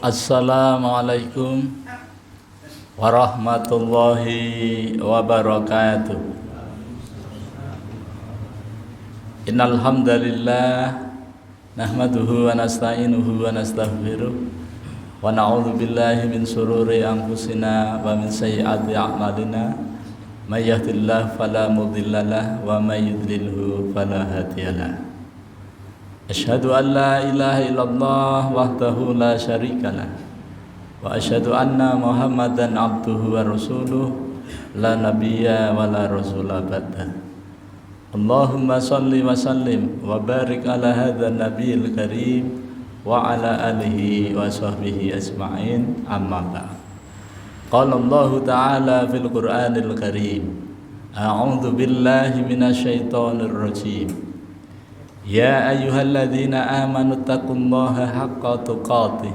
Assalamualaikum warahmatullahi wabarakatuh. Innal hamdalillah nahmaduhu wa nasta'inuhu wa nastaghfiruh wa na'udzu billahi min shururi anfusina wa min sayyiati a'malina may yahdihillahu fala mudhillalah wa may yudlilhu fala hadiyalah. Asyhadu an la ilaha illallah wahdahu la syarikalah wa asyhadu anna Muhammadan abduhu wa rasuluh la nabiyya wa la rasula ba'da. Allahumma salli wa sallim wa barik ala hadzal nabiyil karim wa ala alihi wa sahbihi ajma'in, amma ba'd. Qala Allah ta'ala fil Qur'anil karim, a'udzu billahi minasyaitonir rajim. Ya ayyuhalladzina amanu taqullaha haqqa tuqatih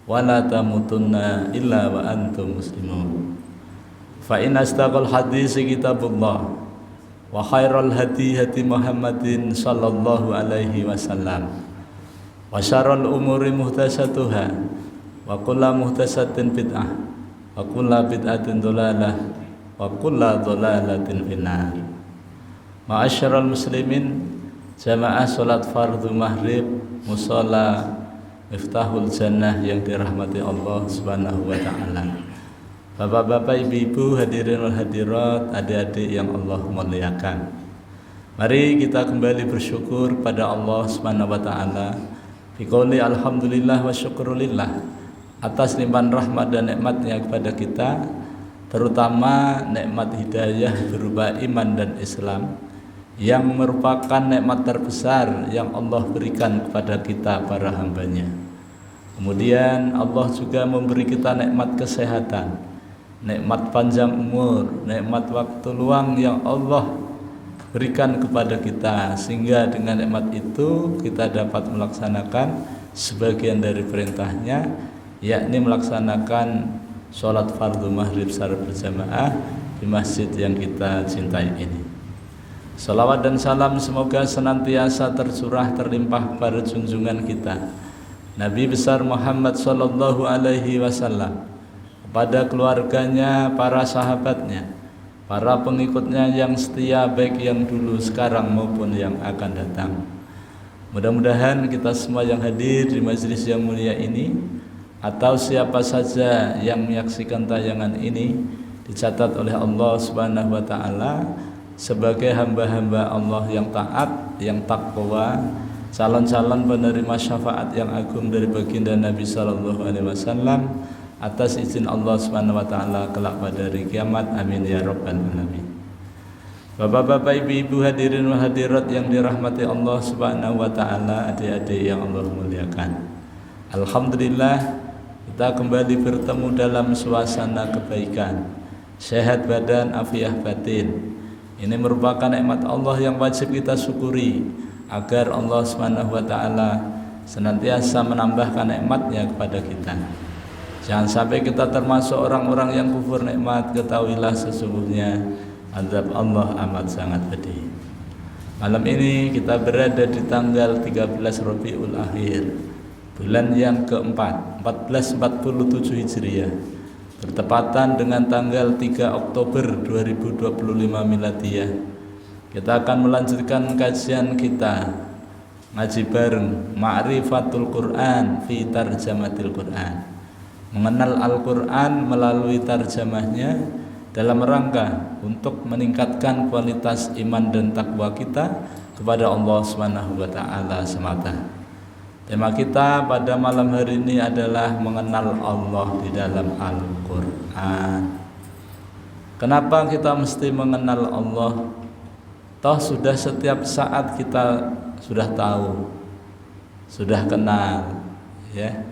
wa la tamutunna illa wa antum muslimun. Fa in astaqal hadisi kitabullah wa khairal hadi hadi Muhammadin sallallahu alaihi wasallam wa syarrul umuri muhdatsatuha wa kullu muhdatsatin bid'ah wa kullu bid'atin dhalalah wa kullu dhalalatin finnar. Ma'asyiral muslimin, jamaah salat fardhu maghrib musalla Miftahul Jannah yang dirahmati Allah Subhanahu wa taala. Bapak-bapak, ibu-ibu, hadirin wal hadirat, adik-adik yang Allah muliakan. Mari kita kembali bersyukur pada Allah Subhanahu wa taala. Biqouli alhamdulillah wa syukrulillah atas limpahan rahmat dan nikmatnya kepada kita, terutama nikmat hidayah berupa iman dan Islam, yang merupakan nikmat terbesar yang Allah berikan kepada kita para hambanya. Kemudian Allah juga memberi kita nikmat kesehatan, nikmat panjang umur, nikmat waktu luang yang Allah berikan kepada kita, sehingga dengan nikmat itu kita dapat melaksanakan sebagian dari perintahnya, yakni melaksanakan sholat fardhu maghrib secara berjamaah di masjid yang kita cintai ini. Salawat dan salam semoga senantiasa tercurah terlimpah pada junjungan kita Nabi besar Muhammad sallallahu alaihi wasallam, kepada keluarganya, para sahabatnya, para pengikutnya yang setia, baik yang dulu, sekarang maupun yang akan datang. Mudah-mudahan kita semua yang hadir di majelis yang mulia ini, atau siapa saja yang menyaksikan tayangan ini, dicatat oleh Allah Subhanahu wa taala sebagai hamba-hamba Allah yang taat, yang takwa, calon-calon penerima syafaat yang agung dari baginda Nabi sallallahu alaihi wasallam atas izin Allah Subhanahu wa taala kelak pada hari kiamat. Amin ya rabbal alamin. Bapak-bapak, ibu-ibu, hadirin wa hadirat yang dirahmati Allah Subhanahu wa taala, adik-adik yang Allah muliakan. Alhamdulillah kita kembali bertemu dalam suasana kebaikan, sehat badan, afiah batin. Ini merupakan nikmat Allah yang wajib kita syukuri, agar Allah Subhanahu wa taala senantiasa menambahkan nikmatnya kepada kita. Jangan sampai kita termasuk orang-orang yang kufur nikmat. Ketahuilah sesungguhnya azab Allah amat sangat pedih. Malam ini kita berada di tanggal 13 Rabiul Akhir, bulan yang keempat, 1447 Hijriah, bertepatan dengan tanggal 3 Oktober 2025 Miladiyah. Kita akan melanjutkan kajian kita ngaji bareng Ma'rifatul Quran fi Tarjamatil Quran, mengenal Al-Quran melalui tarjamahnya, dalam rangka untuk meningkatkan kualitas iman dan takwa kita kepada Allah Subhanahu wa taala semata. Tema kita pada malam hari ini adalah mengenal Allah di dalam Al-Quran. Kenapa kita mesti mengenal Allah? Toh sudah setiap saat kita sudah tahu, sudah kenal, ya.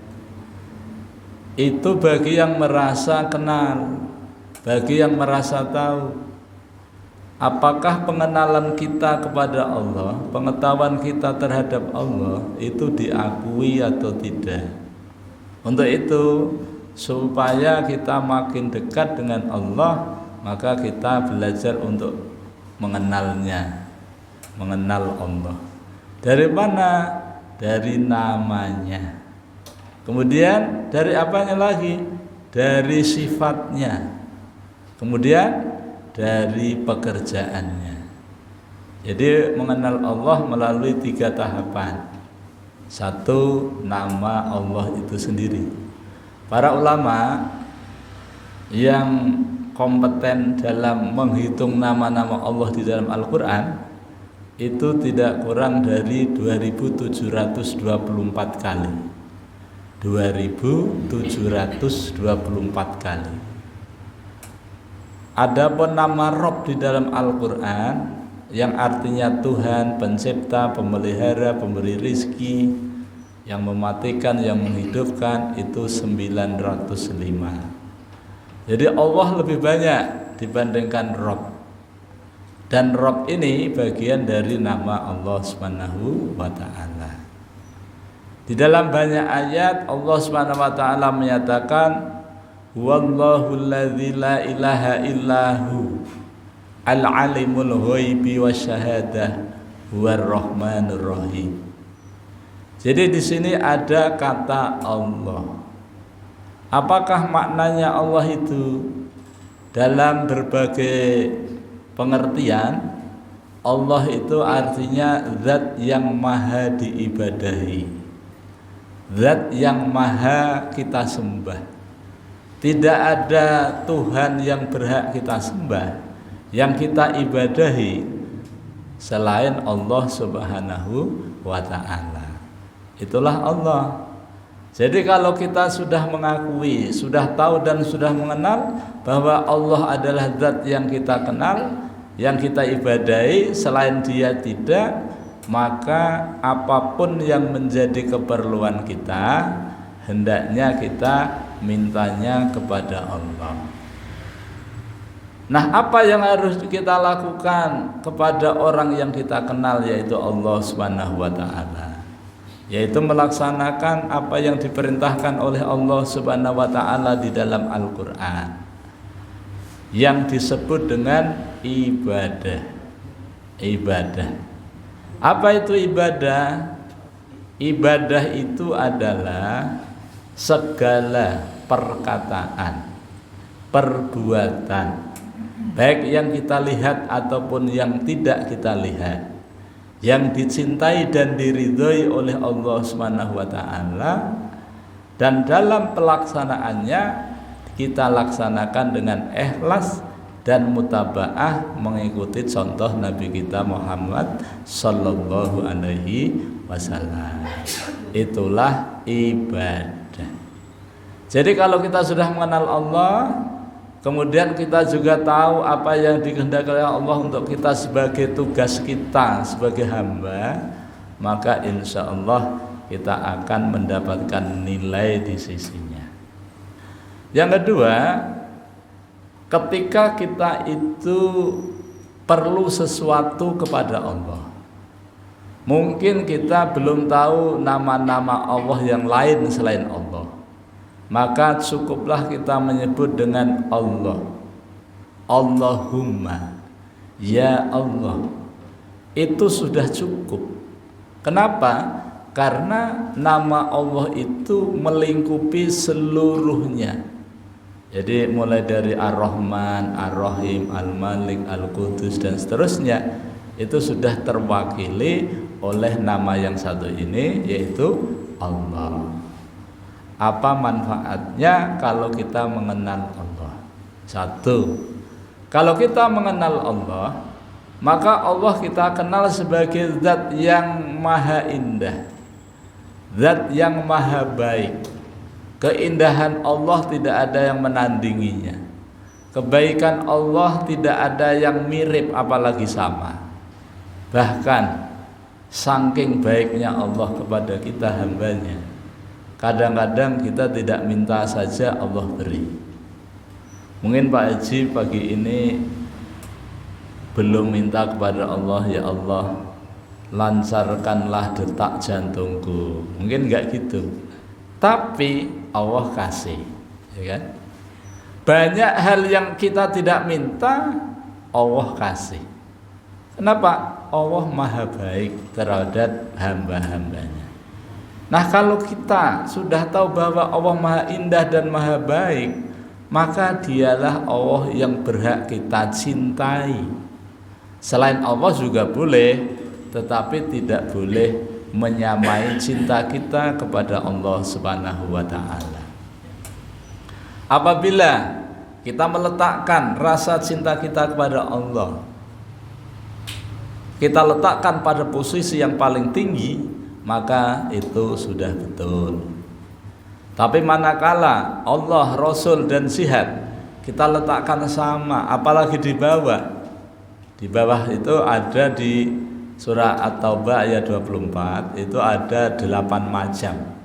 Itu bagi yang merasa kenal, bagi yang merasa tahu. Apakah pengenalan kita kepada Allah, pengetahuan kita terhadap Allah itu diakui atau tidak? Untuk itu, supaya kita makin dekat dengan Allah, maka kita belajar untuk mengenalnya, mengenal Allah. Dari mana? Dari namanya. Kemudian dari apanya lagi? Dari sifatnya. Kemudian dari pekerjaannya. Jadi mengenal Allah melalui 3 tahapan. 1, nama Allah itu sendiri. Para ulama yang kompeten dalam menghitung nama-nama Allah di dalam Al-Quran itu tidak kurang dari 2724 kali. 2724 kali. Adapun nama Rabb di dalam Al-Quran yang artinya Tuhan, pencipta, pemelihara, pemberi rizki, yang mematikan, yang menghidupkan, itu 905. Jadi Allah lebih banyak dibandingkan Rabb. Dan Rabb ini bagian dari nama Allah Subhanahu wa ta'ala. Di dalam banyak ayat Allah Subhanahu wa ta'ala menyatakan Wallahu alladzi la ilaha illahu al-alimul ghaibi wasyahadah huwar rahmanur rahim. Jadi di sini ada kata Allah. Apakah maknanya Allah itu? Dalam berbagai pengertian, Allah itu artinya zat yang maha diibadahi, zat yang maha kita sembah. Tidak ada Tuhan yang berhak kita sembah, yang kita ibadahi selain Allah Subhanahu wa ta'ala. Itulah Allah. Jadi kalau kita sudah mengakui, sudah tahu dan sudah mengenal bahwa Allah adalah zat yang kita kenal, yang kita ibadahi, selain Dia tidak, maka apapun yang menjadi keperluan kita hendaknya kita mintanya kepada Allah. Nah, apa yang harus kita lakukan kepada orang yang kita kenal, yaitu Allah Subhanahu wa ta'ala? Yaitu melaksanakan apa yang diperintahkan oleh Allah Subhanahu wa ta'ala di dalam Al-Quran, yang disebut dengan ibadah. Ibadah. Apa itu ibadah? Ibadah itu adalah segala perkataan, perbuatan, baik yang kita lihat ataupun yang tidak kita lihat, yang dicintai dan diridhoi oleh Allah Subhanahu wa ta'ala, dan dalam pelaksanaannya kita laksanakan dengan ikhlas dan mutabaah mengikuti contoh Nabi kita Muhammad sallallahu alaihi wasallam. Itulah ibadah. Jadi kalau kita sudah mengenal Allah, kemudian kita juga tahu apa yang dikehendaki oleh Allah untuk kita sebagai tugas kita sebagai hamba, maka insya Allah kita akan mendapatkan nilai di sisinya. Yang kedua, ketika kita itu perlu sesuatu kepada Allah, mungkin kita belum tahu nama-nama Allah yang lain selain Allah, maka cukuplah kita menyebut dengan Allah. Allahumma, ya Allah. Itu sudah cukup. Kenapa? Karena nama Allah itu melingkupi seluruhnya. Jadi mulai dari Ar-Rahman, Ar-Rahim, Al-Malik, Al-Qudus dan seterusnya, itu sudah terwakili oleh nama yang satu ini, yaitu Allah. Apa manfaatnya kalau kita mengenal Allah? Satu, kalau kita mengenal Allah, maka Allah kita kenal sebagai zat yang maha indah, zat yang maha baik. Keindahan Allah tidak ada yang menandinginya. Kebaikan Allah tidak ada yang mirip apalagi sama. Bahkan saking baiknya Allah kepada kita hambanya, kadang-kadang kita tidak minta saja Allah beri. Mungkin Pak Haji pagi ini belum minta kepada Allah, ya Allah lancarkanlah detak jantungku. Mungkin enggak gitu. Tapi Allah kasih, ya kan? Banyak hal yang kita tidak minta, Allah kasih. Kenapa? Allah maha baik terhadap hamba-hambanya. Nah, kalau kita sudah tahu bahwa Allah Maha Indah dan Maha Baik, maka dialah Allah yang berhak kita cintai. Selain Allah juga boleh, tetapi tidak boleh menyamai cinta kita kepada Allah Subhanahu wa taala. Apabila kita meletakkan rasa cinta kita kepada Allah, kita letakkan pada posisi yang paling tinggi, maka itu sudah betul. Tapi manakala Allah, Rasul dan Jihad kita letakkan sama, apalagi di bawah. Di bawah itu ada di surah At-Taubah ayat 24, itu ada 8 macam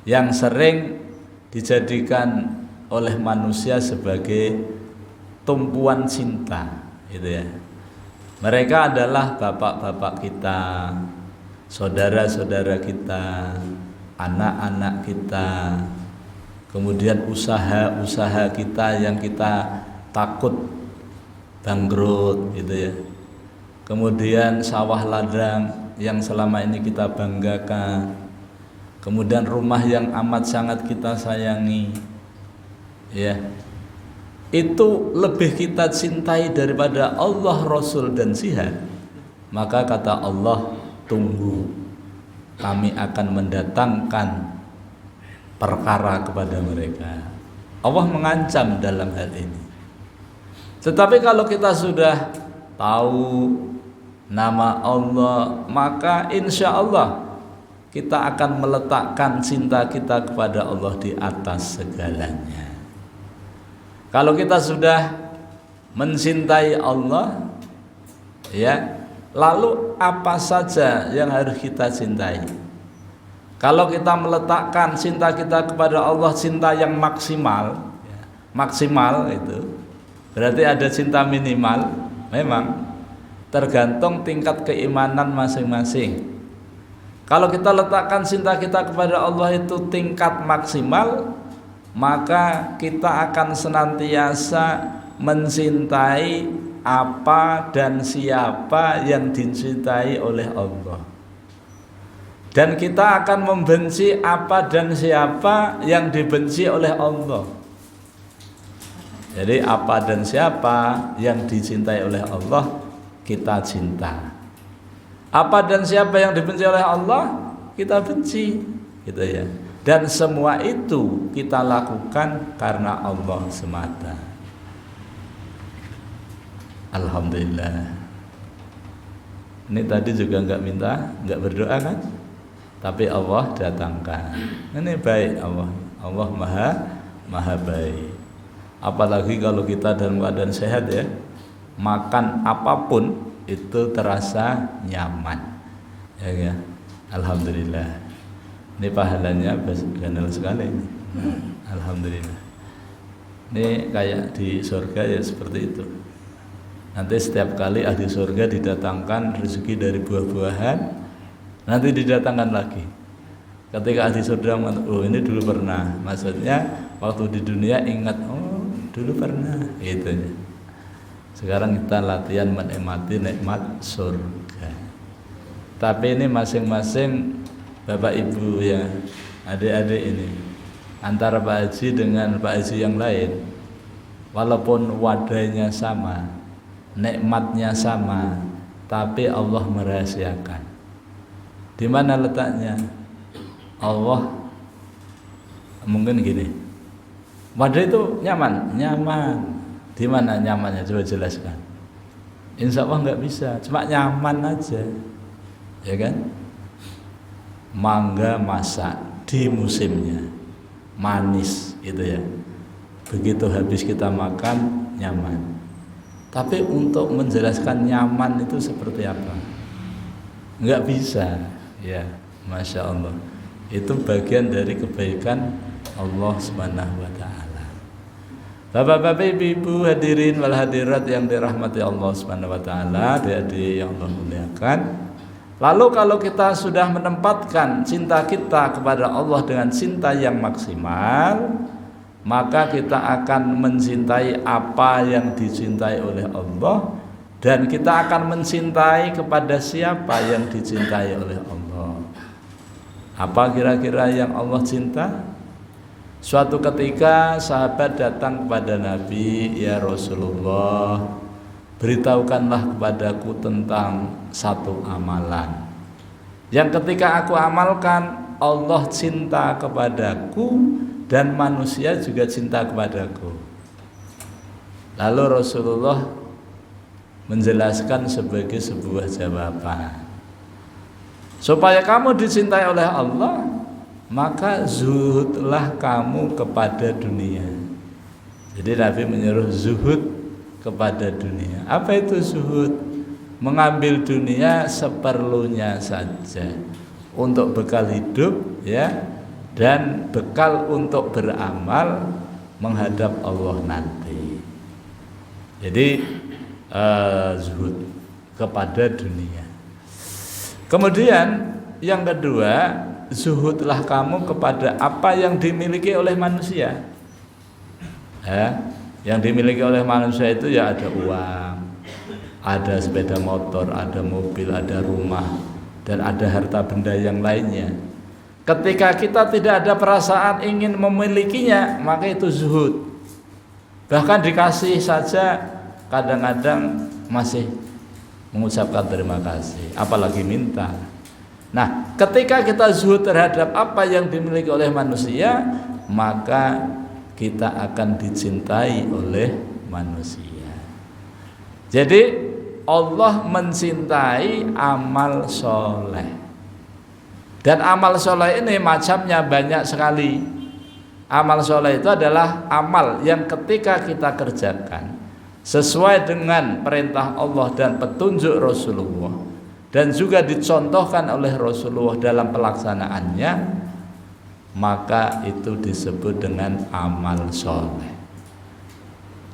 yang sering dijadikan oleh manusia sebagai tumpuan cinta, gitu ya. Mereka adalah bapak-bapak kita, saudara-saudara kita, anak-anak kita, kemudian usaha-usaha kita yang kita takut bangkrut, gitu ya. Kemudian sawah ladang yang selama ini kita banggakan, kemudian rumah yang amat sangat kita sayangi, ya, itu lebih kita cintai daripada Allah, Rasul dan Jihad. Maka kata Allah, tunggu, kami akan mendatangkan perkara kepada mereka. Allah mengancam dalam hal ini. Tetapi kalau kita sudah tahu nama Allah, maka insya Allah kita akan meletakkan cinta kita kepada Allah di atas segalanya. Kalau kita sudah mencintai Allah, ya, lalu apa saja yang harus kita cintai? Kalau kita meletakkan cinta kita kepada Allah, cinta yang maksimal, ya, maksimal itu berarti ada cinta minimal, memang tergantung tingkat keimanan masing-masing. Kalau kita letakkan cinta kita kepada Allah itu tingkat maksimal, maka kita akan senantiasa mencintai apa dan siapa yang dicintai oleh Allah, dan kita akan membenci apa dan siapa yang dibenci oleh Allah. Jadi apa dan siapa yang dicintai oleh Allah, kita cinta. Apa dan siapa yang dibenci oleh Allah, kita benci, gitu ya. Dan semua itu kita lakukan karena Allah semata. Alhamdulillah. Ini tadi juga nggak berdoa kan? Tapi Allah datangkan. Ini baik Allah. Allah maha baik. Apalagi kalau kita dalam keadaan sehat, ya, makan apapun itu terasa nyaman, ya. Alhamdulillah. Ini pahalanya benar sekali. Alhamdulillah. Ini kayak di surga, ya, seperti itu. Nanti setiap kali ahli surga didatangkan rezeki dari buah-buahan, nanti didatangkan lagi. Ketika ahli surga mengatakan, oh ini dulu pernah, maksudnya waktu di dunia ingat, oh dulu pernah, gitu ya. Sekarang kita latihan menikmati nikmat surga. Tapi ini masing-masing Bapak Ibu, ya, adik-adik ini, antara Pak Haji dengan Pak Haji yang lain, walaupun wadahnya sama, nikmatnya sama, tapi Allah merahasiakan. Di mana letaknya? Allah mungkin gini, wadah itu nyaman. Di mana nyamannya? Coba jelaskan. Insya Allah nggak bisa, cuma nyaman aja, ya kan? Mangga masak di musimnya, manis, gitu ya. Begitu habis kita makan, nyaman. Tapi untuk menjelaskan nyaman itu seperti apa, nggak bisa, ya. Masya Allah. Itu bagian dari kebaikan Allah Subhanahu wa taala. Bapak-bapak, ibu-ibu, hadirin wal hadirat yang dirahmati Allah Subhanahu wa taala, adik-adik yang Allah muliakan. Lalu kalau kita sudah menempatkan cinta kita kepada Allah dengan cinta yang maksimal, maka kita akan mencintai apa yang dicintai oleh Allah, dan kita akan mencintai kepada siapa yang dicintai oleh Allah. Apa kira-kira yang Allah cinta? Suatu ketika sahabat datang kepada Nabi, "Ya Rasulullah, beritahukanlah kepadaku tentang satu amalan yang ketika aku amalkan Allah cinta kepadaku dan manusia juga cinta kepadaku." Lalu Rasulullah menjelaskan sebagai sebuah jawaban, supaya kamu dicintai oleh Allah, maka zuhudlah kamu kepada dunia. Jadi Nabi menyuruh zuhud kepada dunia. Apa itu zuhud? Mengambil dunia seperlunya saja untuk bekal hidup, ya, dan bekal untuk beramal menghadap Allah nanti. Jadi zuhud kepada dunia. Kemudian yang kedua, zuhudlah kamu kepada apa yang dimiliki oleh manusia. Yang dimiliki oleh manusia itu ya ada uang, ada sepeda motor, ada mobil, ada rumah, dan ada harta benda yang lainnya. Ketika kita tidak ada perasaan ingin memilikinya, maka itu zuhud. Bahkan dikasih saja kadang-kadang masih mengucapkan terima kasih, apalagi minta. Nah, ketika kita zuhud terhadap apa yang dimiliki oleh manusia, maka kita akan dicintai oleh manusia. Jadi Allah mencintai amal soleh. Dan amal soleh ini macamnya banyak sekali. Amal soleh itu adalah amal yang ketika kita kerjakan sesuai dengan perintah Allah dan petunjuk Rasulullah, dan juga dicontohkan oleh Rasulullah dalam pelaksanaannya, maka itu disebut dengan amal soleh.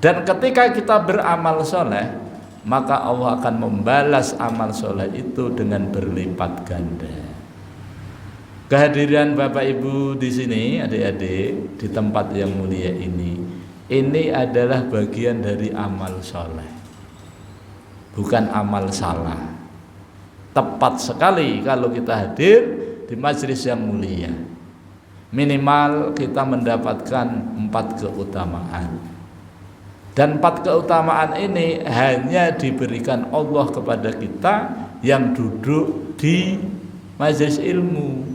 Dan ketika kita beramal soleh, maka Allah akan membalas amal soleh itu dengan berlipat ganda. Kehadiran Bapak Ibu di sini, adik-adik, di tempat yang mulia ini adalah bagian dari amal soleh, bukan amal salah. Tepat sekali kalau kita hadir di majelis yang mulia, minimal kita mendapatkan 4 keutamaan. Dan 4 keutamaan ini hanya diberikan Allah kepada kita yang duduk di majelis ilmu.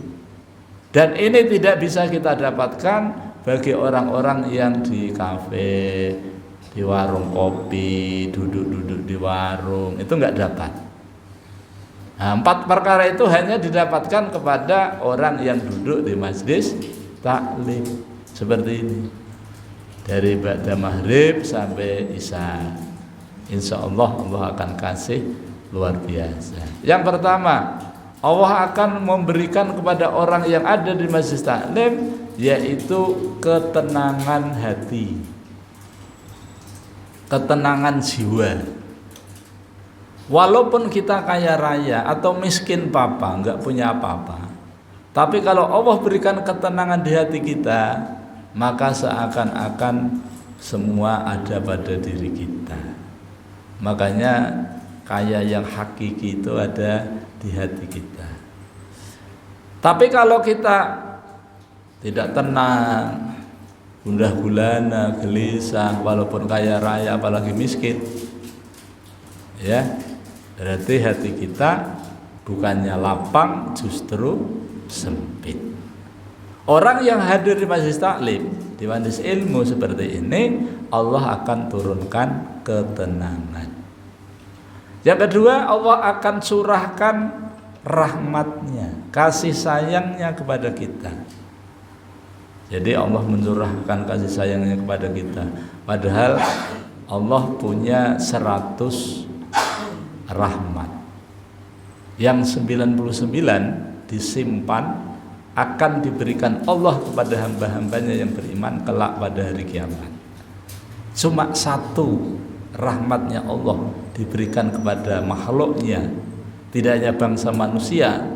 Dan ini tidak bisa kita dapatkan bagi orang-orang yang di kafe, di warung kopi, duduk-duduk di warung, itu enggak dapat. Nah, 4 perkara itu hanya didapatkan kepada orang yang duduk di majelis taklim seperti ini, dari ba'da maghrib sampai isya. Insya Allah Allah akan kasih luar biasa. Yang pertama, Allah akan memberikan kepada orang yang ada di majelis taklim yaitu ketenangan hati, ketenangan jiwa. Walaupun kita kaya raya atau miskin papa, enggak punya apa-apa, tapi kalau Allah berikan ketenangan di hati kita, maka seakan-akan semua ada pada diri kita. Makanya kaya yang hakiki itu ada di hati kita. Tapi kalau kita tidak tenang, gundah gulana, gelisah, walaupun kaya raya apalagi miskin, ya, berarti hati kita bukannya lapang, justru sempit. Orang yang hadir di majelis taklim, di majelis ilmu seperti ini, Allah akan turunkan ketenangan. Yang kedua, Allah akan curahkan rahmatnya, kasih sayangnya kepada kita. Jadi Allah mencurahkan kasih sayangnya kepada kita. Padahal Allah punya 100 rahmat. Yang 99 disimpan, akan diberikan Allah kepada hamba-hambanya yang beriman kelak pada hari kiamat. Cuma 1 rahmatnya Allah diberikan kepada makhluknya, tidak hanya bangsa manusia,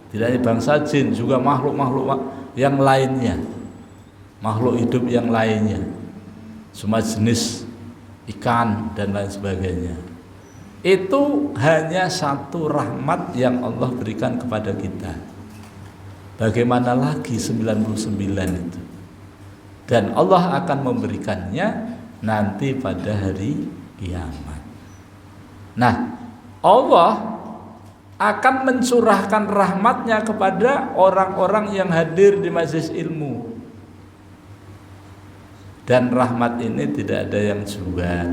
tidak hanya bangsa jin, juga makhluk-makhluk yang lainnya, makhluk hidup yang lainnya, semua jenis ikan dan lain sebagainya. Itu hanya 1 rahmat yang Allah berikan kepada kita. Bagaimana lagi 99 itu? Dan Allah akan memberikannya nanti pada hari kiamat. Nah, Allah akan mencurahkan rahmatnya kepada orang-orang yang hadir di majelis ilmu. Dan rahmat ini tidak ada yang jual.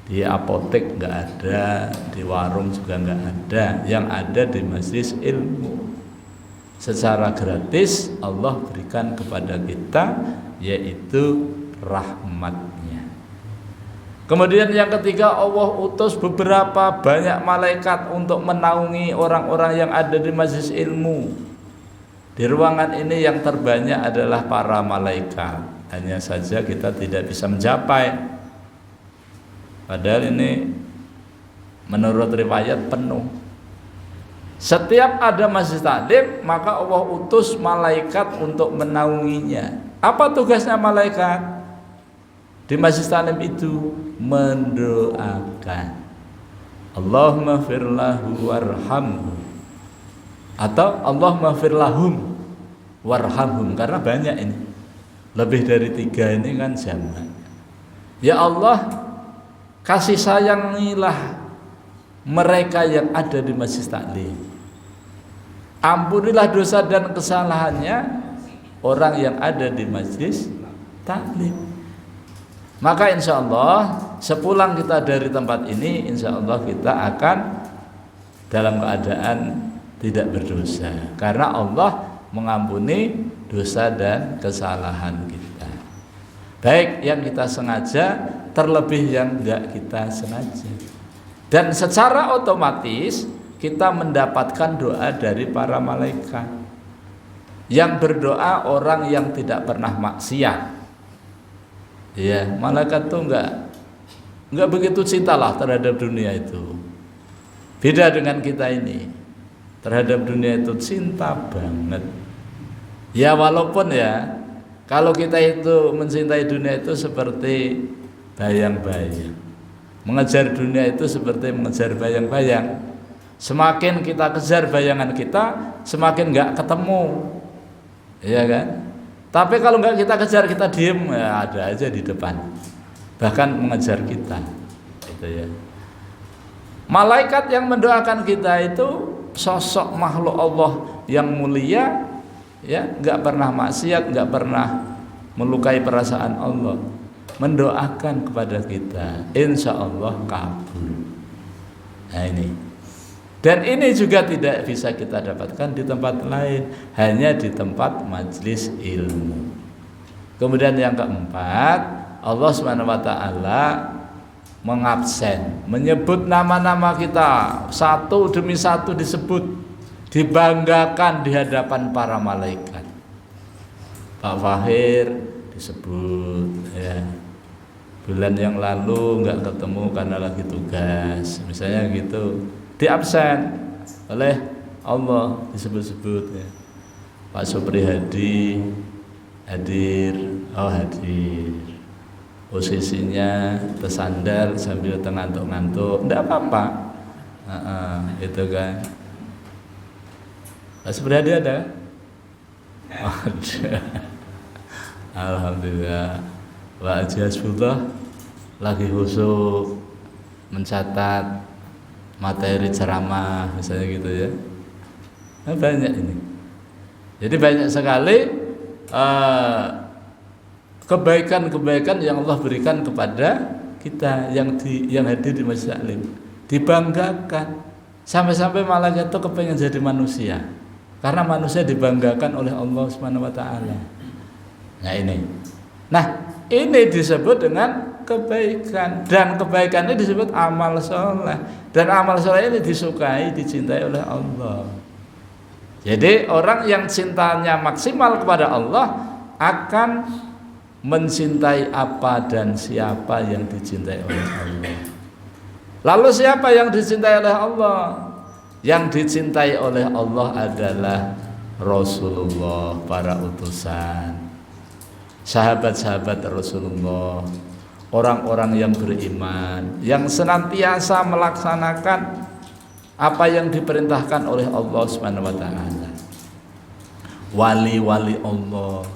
Di apotek nggak ada, di warung juga nggak ada. Yang ada di majelis ilmu. Secara gratis Allah berikan kepada kita, yaitu rahmatnya. Kemudian yang ketiga, Allah utus beberapa banyak malaikat untuk menaungi orang-orang yang ada di majelis ilmu. Di ruangan ini yang terbanyak adalah para malaikat. Hanya saja kita tidak bisa mencapai. Padahal ini menurut riwayat penuh. Setiap ada majelis taklim, maka Allah utus malaikat untuk menaunginya. Apa tugasnya malaikat di majelis taklim itu? Mendoakan. Allahumma firlahu warhamhu, atau Allahumma firlahum warhamhum, karena banyak ini. Lebih dari 3 ini kan jamak. Ya Allah, kasih sayangilah mereka yang ada di majelis taklim. Ampunilah dosa dan kesalahannya orang yang ada di majelis taklim. Maka insya Allah sepulang kita dari tempat ini, insya Allah kita akan dalam keadaan tidak berdosa, karena Allah mengampuni dosa dan kesalahan kita, baik yang kita sengaja, terlebih yang tidak kita sengaja. Dan secara otomatis kita mendapatkan doa dari para malaikat. Yang berdoa orang yang tidak pernah maksiat. Ya, malaikat tuh enggak begitu cintalah terhadap dunia itu. Beda dengan kita ini. Terhadap dunia itu cinta banget. Ya walaupun ya, kalau kita itu mencintai dunia itu seperti bayang-bayang. Mengejar dunia itu seperti mengejar bayang-bayang. Semakin kita kejar bayangan kita, semakin enggak ketemu. Iya kan? Tapi kalau enggak kita kejar, kita diem, ya ada aja di depan. Bahkan mengejar kita. Gitu ya. Malaikat yang mendoakan kita itu sosok makhluk Allah yang mulia, ya, enggak pernah maksiat, enggak pernah melukai perasaan Allah. Mendoakan kepada kita, insya Allah kabul. Nah ini. Dan ini juga tidak bisa kita dapatkan di tempat lain, hanya di tempat majelis ilmu. Kemudian yang keempat, Allah SWT mengabsen, menyebut nama-nama kita satu demi satu disebut, dibanggakan di hadapan para malaikat. Pak Fahir disebut, ya. Bulan yang lalu nggak ketemu karena lagi tugas, misalnya gitu, diabsen oleh Allah, disebut-sebut, ya. Pak Supri Hadi hadir, oh hadir, posisinya tersandar sambil ngantuk-ngantuk, enggak apa-apa, itu kan. Pak Supri Hadi ada? Ada. Alhamdulillah. Pak Haji Hasbullah lagi khusyuk mencatat materi ceramah misalnya gitu ya. Nah, banyak ini. Jadi banyak sekali kebaikan-kebaikan yang Allah berikan kepada kita yang hadir di majelis taklim. Dibanggakan. Sampai-sampai malaikat itu kepengen jadi manusia. Karena manusia dibanggakan oleh Allah Subhanahu wa taala. Nah ini. Nah, ini disebut dengan kebaikan, dan kebaikan ini disebut amal soleh, dan amal soleh ini disukai, dicintai oleh Allah. Jadi orang yang cintanya maksimal kepada Allah akan mencintai apa dan siapa yang dicintai oleh Allah. Lalu siapa yang dicintai oleh Allah? Yang dicintai oleh Allah adalah Rasulullah, para utusan, sahabat-sahabat Rasulullah, orang-orang yang beriman, yang senantiasa melaksanakan apa yang diperintahkan oleh Allah Subhanahu wa taala. wali-wali Allah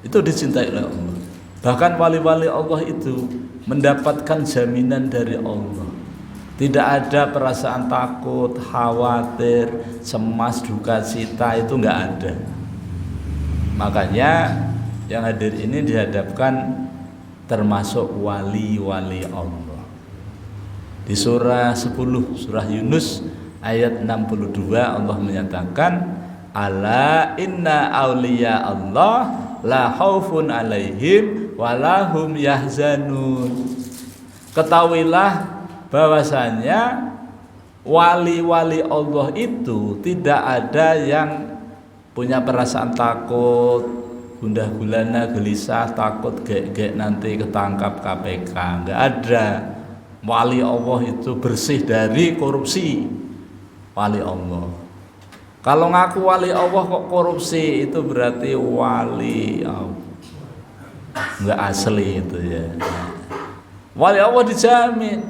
itu dicintai oleh Allah. Bahkan wali-wali Allah itu mendapatkan jaminan dari Allah. Tidak ada perasaan takut, khawatir, cemas, duka cita, itu enggak ada. Makanya yang hadir ini dihadapkan termasuk wali-wali Allah. Di surah 10, surah Yunus ayat 62 Allah menyatakan, ala inna awliya Allah la khaufun alaihim walahum yahzanun. Ketahuilah bahwasanya wali-wali Allah itu tidak ada yang punya perasaan takut, gundah gulana, gelisah, takut gek nanti ketangkap KPK. Enggak ada. Wali Allah itu bersih dari korupsi. Wali Allah. Kalau ngaku wali Allah kok korupsi, itu berarti wali Allah enggak asli itu ya. Wali Allah dijamin.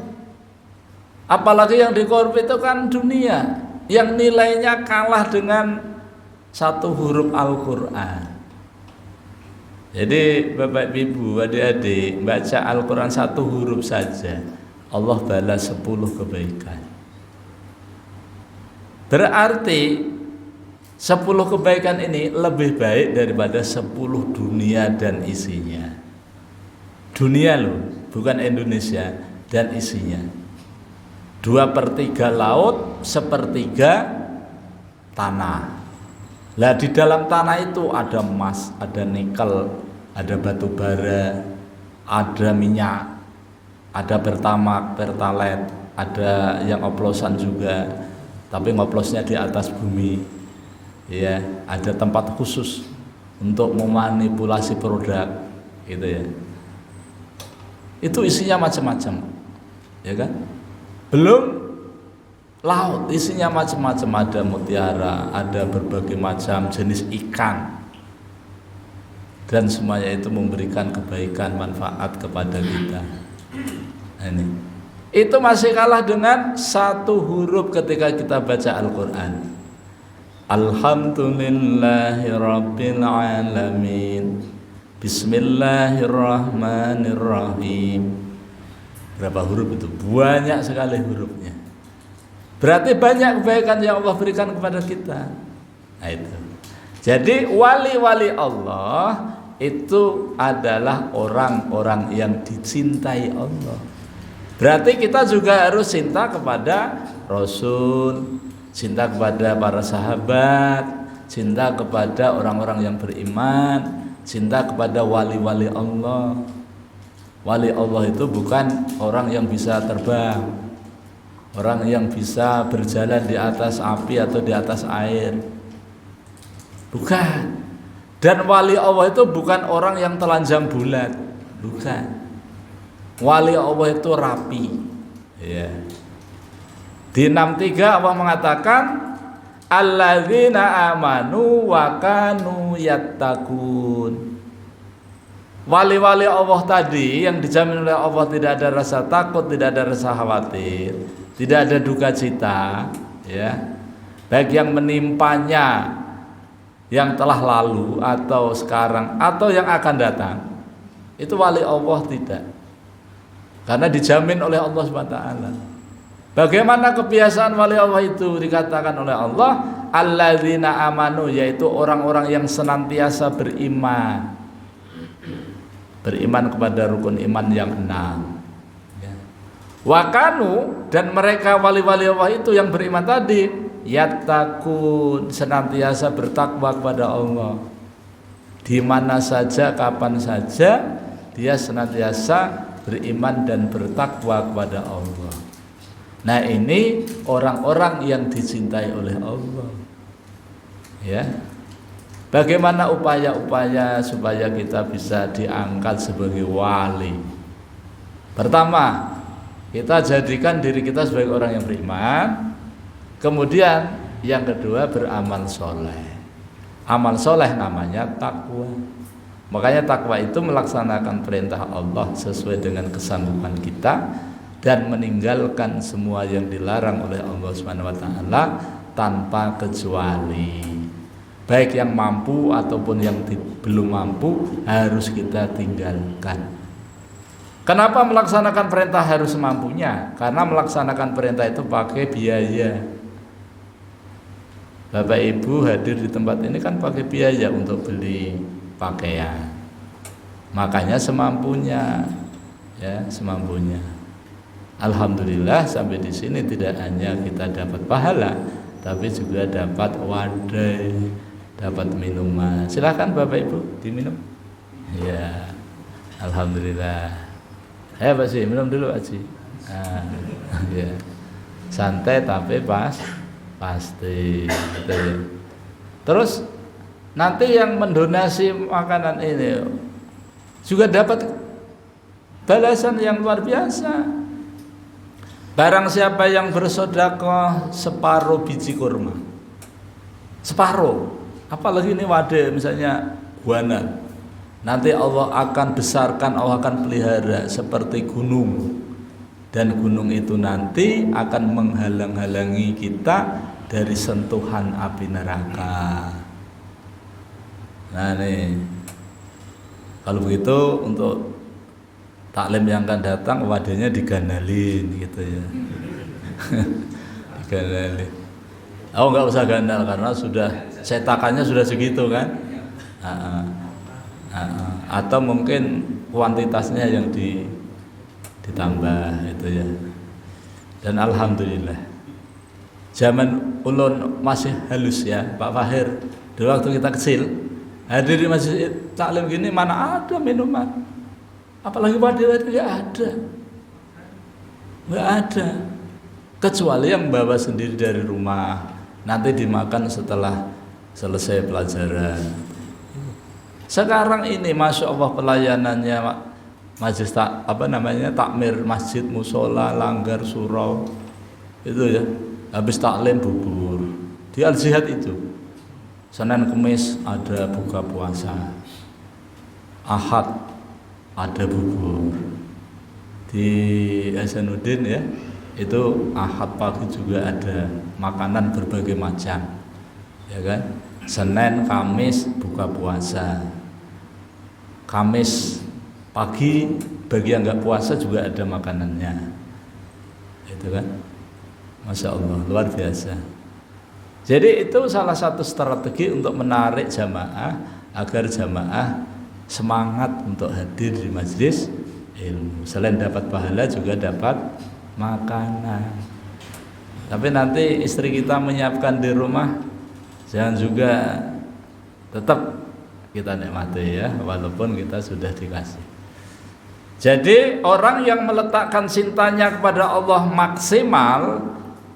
Apalagi yang dikorupsi itu kan dunia, yang nilainya kalah dengan satu huruf Al-Quran. Jadi Bapak Ibu, adik-adik, baca Al-Quran satu huruf saja, Allah balas 10 kebaikan. Berarti 10 kebaikan ini lebih baik daripada 10 dunia dan isinya. Dunia loh, bukan Indonesia, dan isinya. 2/3 laut, 1/3 tanah. Lah di dalam tanah itu ada emas, ada nikel, ada batu bara, ada minyak, ada pertamak, pertalite, ada yang oplosan juga, tapi ngoplosnya di atas bumi. Ya, ada tempat khusus untuk memanipulasi produk, gitu ya. Itu isinya macam-macam, ya kan? Belum laut, isinya macam-macam, ada mutiara, ada berbagai macam jenis ikan, dan semuanya itu memberikan kebaikan, manfaat kepada kita. Nah, ini itu masih kalah dengan satu huruf ketika kita baca Al-Quran. Alhamdulillahirabbil alamin, bismillahirrahmanirrahim. Berapa huruf itu? Banyak sekali hurufnya. Berarti banyak kebaikan yang Allah berikan kepada kita. Nah itu. Jadi wali-wali Allah itu adalah orang-orang yang dicintai Allah. Berarti kita juga harus cinta kepada Rasul, cinta kepada para sahabat, cinta kepada orang-orang yang beriman, cinta kepada wali-wali Allah. Wali Allah itu bukan orang yang bisa terbang, orang yang bisa berjalan di atas api atau di atas air, bukan. Dan wali Allah itu bukan orang yang telanjang bulat, bukan. Wali Allah itu rapi, ya. Di 63 Allah mengatakan, alladzina amanu wa kanu yattaqun. Wali-wali Allah tadi yang dijamin oleh Allah tidak ada rasa takut, tidak ada rasa khawatir, tidak ada duka cita, ya, baik yang menimpanya yang telah lalu atau sekarang atau yang akan datang. Itu wali Allah tidak, karena dijamin oleh Allah SWT. Bagaimana kebiasaan wali Allah itu? Dikatakan oleh Allah, alladzina amanu, yaitu orang-orang yang senantiasa beriman. Beriman kepada rukun iman yang 6, ya. Wakanu, dan mereka wali-wali Allah itu yang beriman tadi, yattaqun, senantiasa bertakwa kepada Allah. Di mana saja, kapan saja, dia senantiasa beriman dan bertakwa kepada Allah. Nah ini orang-orang yang dicintai oleh Allah, ya. Bagaimana upaya-upaya supaya kita bisa diangkat sebagai wali? Pertama, kita jadikan diri kita sebagai orang yang beriman. Kemudian yang kedua, beramal soleh. Amal soleh namanya takwa. Makanya takwa itu melaksanakan perintah Allah sesuai dengan kesanggupan kita dan meninggalkan semua yang dilarang oleh Allah SWT tanpa kecuali. baik yang mampu ataupun yang belum mampu harus kita tinggalkan. Kenapa melaksanakan perintah harus semampunya? Karena melaksanakan perintah itu pakai biaya. Bapak Ibu hadir di tempat ini kan pakai biaya untuk beli pakaian. Makanya semampunya, ya semampunya. Alhamdulillah sampai di sini tidak hanya kita dapat pahala, tapi juga dapat wadai, dapat minuman. Silakan Bapak Ibu diminum. Ya, alhamdulillah. Ya Pak Ji, minum dulu Pak Ji. Ya. Santai tapi pasti. Gitu ya. Terus nanti yang mendonasi makanan ini juga dapat balasan yang luar biasa. Barang siapa yang bersedekah separuh biji kurma, separuh, apalagi ini wadah misalnya guana, nanti Allah akan besarkan, Allah akan pelihara seperti gunung, dan gunung itu nanti akan menghalang-halangi kita dari sentuhan api neraka. Nah nih, kalau begitu untuk taklim yang akan datang wadahnya diganalin gitu ya. Diganalin. Oh nggak usah gandal karena sudah cetakannya sudah segitu kan. Atau mungkin kuantitasnya yang ditambah itu ya. Dan alhamdulillah zaman ulun masih halus ya Pak Fahir. Dulu waktu kita kecil hadir di masjid taklim gini mana ada minuman. Apalagi wadah-wadah nggak ada, kecuali yang bawa sendiri dari rumah, nanti dimakan setelah selesai pelajaran. Sekarang ini masya Allah pelayanannya majelis takmir masjid, musola, langgar, surau itu ya, habis taklim bubur di Al Jihad itu, Senin Kemis ada buka puasa, Ahad ada bubur, di Hasanuddin ya itu Ahad pagi juga ada makanan berbagai macam ya kan. Senin Kamis buka puasa, Kamis pagi bagi yang nggak puasa juga ada makanannya itu kan. Masya Allah luar biasa. Jadi itu salah satu strategi untuk menarik jamaah agar jamaah semangat untuk hadir di majelis ilmu. Selain dapat pahala juga dapat makanan. Tapi nanti istri kita menyiapkan di rumah, jangan juga tetap kita nikmati ya, walaupun kita sudah dikasih. Jadi orang yang meletakkan cintanya kepada Allah maksimal,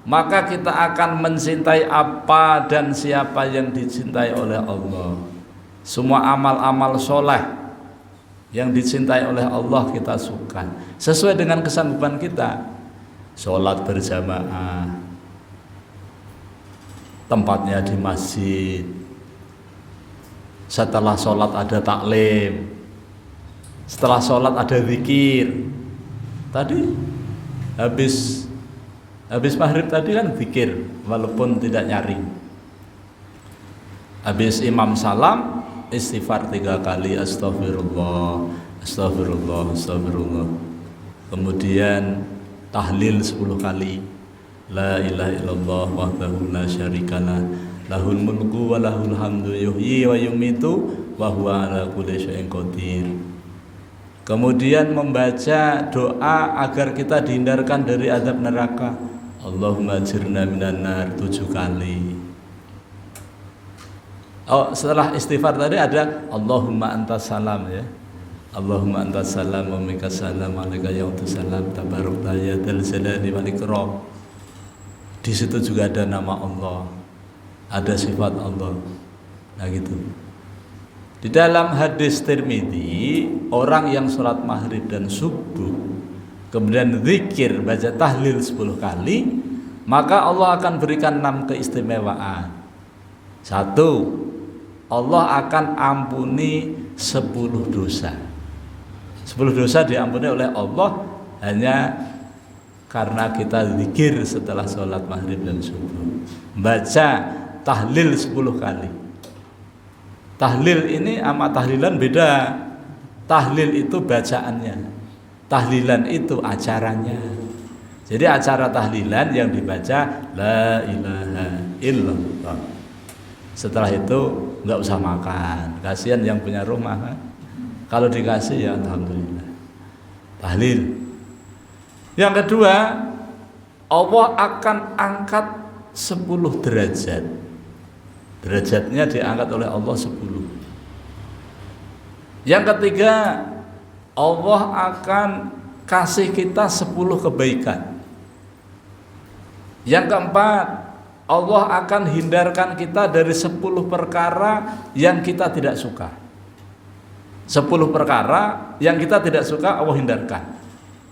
maka kita akan mencintai apa dan siapa yang dicintai oleh Allah. Semua amal-amal soleh yang dicintai oleh Allah kita suka sesuai dengan kesanggupan kita. Sholat berjamaah, tempatnya di masjid, setelah sholat ada taklim, setelah sholat ada zikir. Tadi habis maghrib tadi kan zikir walaupun tidak nyaring. Habis imam salam istighfar 3 kali, astagfirullah, astagfirullah, astagfirullah. Kemudian tahlil 10 kali, la ilaha illallah wahdahu la syarikalah, lahul mulku wa lahul hamdu yuhyi wa yumitu wa huwa ala kulli syai'in qadir. Kemudian membaca doa agar kita dihindarkan dari azab neraka, Allahumma ajirna minan nar 7 kali. Oh, setelah istighfar tadi ada Allahumma antas salam ya. Allahumma antas salam wa minkas salam alaika ya salam tabarakta ya dzal jalali wal ikram. Di situ juga ada nama Allah, ada sifat Allah. Nah gitu. Di dalam hadis Tirmidzi, orang yang sholat maghrib dan subuh kemudian zikir baca tahlil 10 kali, maka Allah akan berikan 6 keistimewaan. 1, Allah akan ampuni 10 dosa. 10 dosa diampuni oleh Allah hanya karena kita zikir setelah sholat maghrib dan subuh, baca tahlil 10 kali. Tahlil ini sama tahlilan beda. Tahlil itu bacaannya, tahlilan itu acaranya. Jadi acara tahlilan yang dibaca la ilaha illallah. Setelah itu nggak usah makan, kasihan yang punya rumah kan? Kalau dikasih ya alhamdulillah. Tahlil. Yang kedua, Allah akan angkat 10 derajat. Derajatnya diangkat oleh Allah 10. Yang ketiga, Allah akan kasih kita 10 kebaikan. Yang keempat, Allah akan hindarkan kita dari 10 perkara yang kita tidak suka. 10 perkara yang kita tidak suka Allah hindarkan.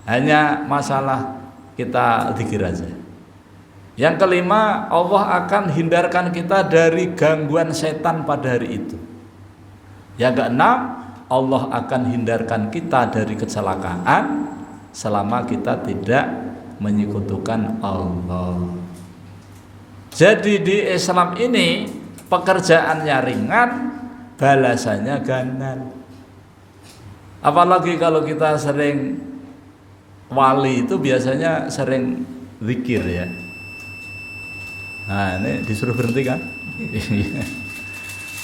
Hanya masalah kita zikir aja. Yang kelima, Allah akan hindarkan kita dari gangguan setan pada hari itu. Yang keenam, Allah akan hindarkan kita dari kecelakaan selama kita tidak menyekutukan Allah. Jadi di Islam ini pekerjaannya ringan, balasannya ganan. Apalagi kalau kita sering wali itu biasanya sering zikir ya. Nah ini disuruh berhenti kan?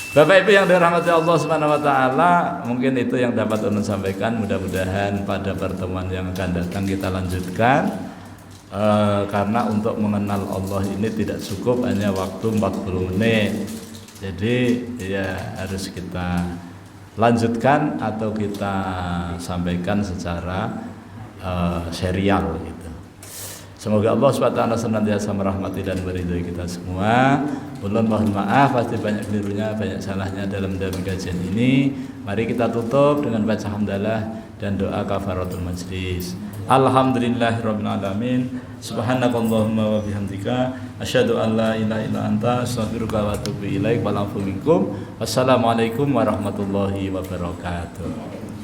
Bapak Ibu yang dirahmati Allah Subhanahu wa taala, mungkin itu yang dapat Unu sampaikan. Mudah-mudahan pada pertemuan yang akan datang kita lanjutkan. Karena untuk mengenal Allah ini tidak cukup hanya waktu 40 menit. Jadi ya harus kita lanjutkan atau kita sampaikan secara serial gitu. Semoga Allah SWT senantiasa merahmati dan meridhai kita semua. Ulun mohon maaf pasti banyak kelirunya, banyak salahnya dalam kajian ini. Mari kita tutup dengan baca hamdalah dan doa kafaratul majlis. Alhamdulillahirabbil alamin. Subhanakallahumma wa bihamdika asyhadu an la ilaha illa anta astaghfiruka wa atubu ilaik. Wassalamualaikum warahmatullahi wabarakatuh.